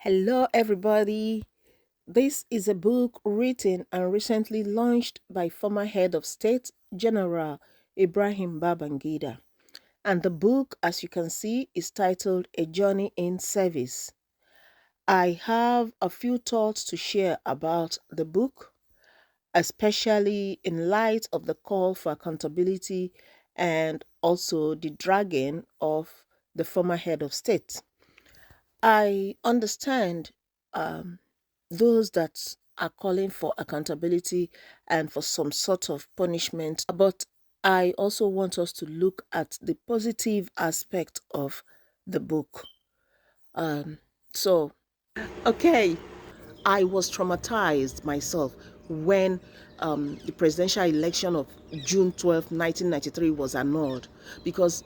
Hello, everybody. This is a book written and recently launched by former head of state, General Ibrahim Babangida. And the book, as you can see, is titled A Journey in Service. I have a few thoughts to share about the book, especially in light of the call for accountability and also the dragging of the former head of state. I understand um, those that are calling for accountability and for some sort of punishment, but I also want us to look at the positive aspect of the book. Um, so, okay, I was traumatized myself when the presidential election of June 12, 1993 was annulled because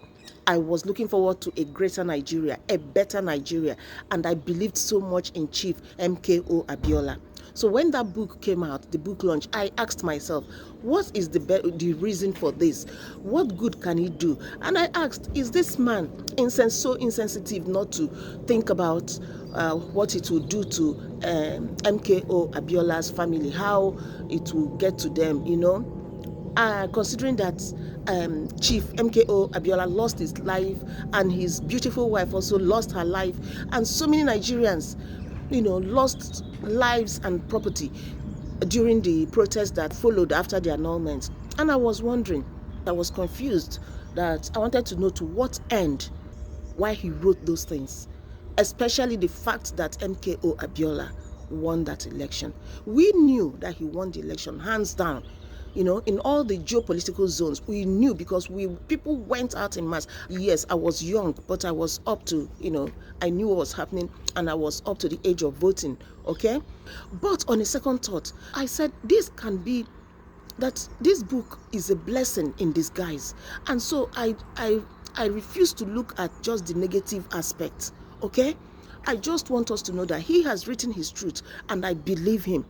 I was looking forward to a greater Nigeria, a better Nigeria, and I believed so much in Chief MKO Abiola. So when that book came out, the book launch, I asked myself, what is the reason for this? What good can he do? And I asked, is this man so insensitive not to think about what it will do to MKO Abiola's family, how it will get to them, considering that Chief MKO Abiola lost his life and his beautiful wife also lost her life, and so many Nigerians, lost lives and property during the protests that followed after the annulment. And I was wondering, I was confused that I wanted to know to what end why he wrote those things, especially the fact that MKO Abiola won that election. We knew that he won the election hands down. In all the geopolitical zones, we knew because people went out in mass. Yes, I was young, but I was up to, I knew what was happening and I was up to the age of voting, okay? But on a second thought, I said this can be that this book is a blessing in disguise, and so I refuse to look at just the negative aspects. Okay, I just want us to know that he has written his truth, and I believe him.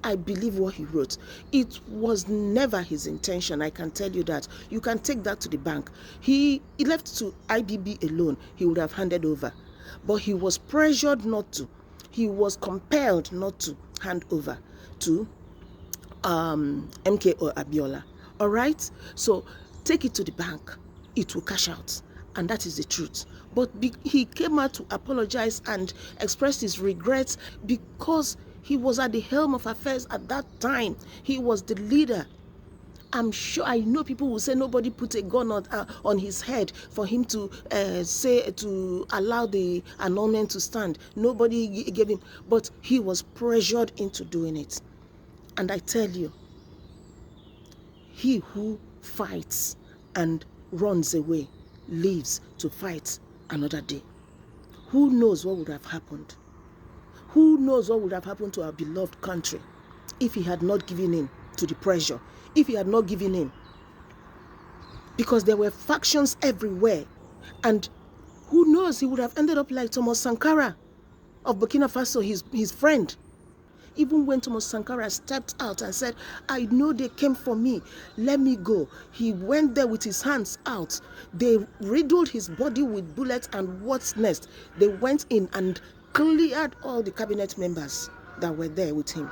I believe what he wrote. It was never his intention. I can tell you that. You can take that to the bank. He left to IBB alone. He would have handed over, but he was pressured not to. He was compelled not to hand over to MKO Abiola. All right? So take it to the bank. It will cash out. And that is the truth. But he came out to apologize and express his regrets because he was at the helm of affairs at that time. He was the leader. I know people will say nobody put a gun on his head for him to allow the annulment to stand. Nobody gave him, but he was pressured into doing it. And I tell you, he who fights and runs away lives to fight another day. Who knows what would have happened? Who knows what would have happened to our beloved country if he had not given in to the pressure, if he had not given in? Because there were factions everywhere. And who knows, he would have ended up like Thomas Sankara of Burkina Faso, his friend. Even when Thomas Sankara stepped out and said, I know they came for me, let me go. He went there with his hands out. They riddled his body with bullets, and what's next? They went in and cleared all the cabinet members that were there with him.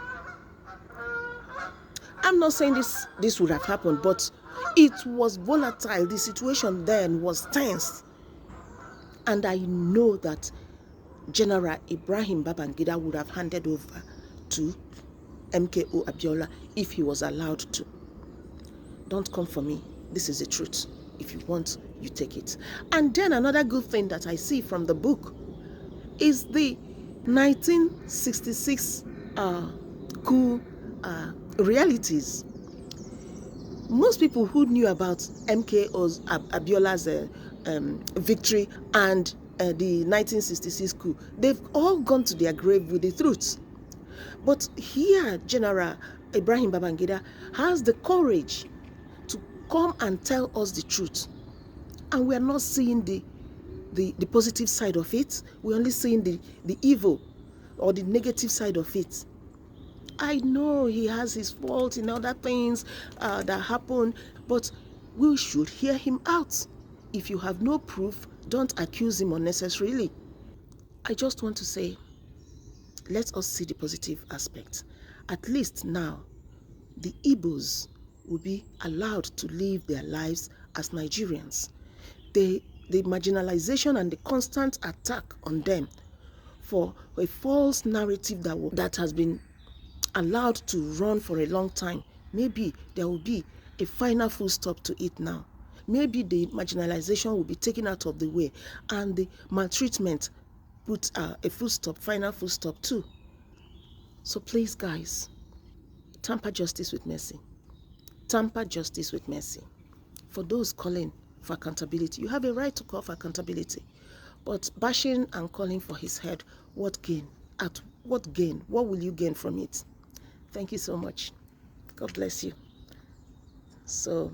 I'm not saying this would have happened, but it was volatile. The situation then was tense. And I know that General Ibrahim Babangida would have handed over to MKO Abiola if he was allowed to. Don't come for me. This is the truth. If you want, you take it. And then another good thing that I see from the book is the 1966 coup realities. Most people who knew about MKO's Abiola's victory and the 1966 coup, they've all gone to their grave with the truth. But here, General Ibrahim Babangida has the courage to come and tell us the truth. And we are not seeing the positive side of it. We're only seeing the evil or the negative side of it. I know he has his fault in other things that happen, but we should hear him out. If you have no proof, don't accuse him unnecessarily. I just want to say, let us see the positive aspect. At least now, the Igbos will be allowed to live their lives as Nigerians. The marginalization and the constant attack on them for a false narrative that has been allowed to run for a long time, maybe there will be a final full stop to it now. Maybe the marginalization will be taken out of the way and the maltreatment put a full stop, final full stop too. So please, guys, tamper justice with mercy. Tamper justice with mercy. For those calling for accountability, you have a right to call for accountability. But bashing and calling for his head, what gain? At what gain? What will you gain from it? Thank you so much. God bless you. So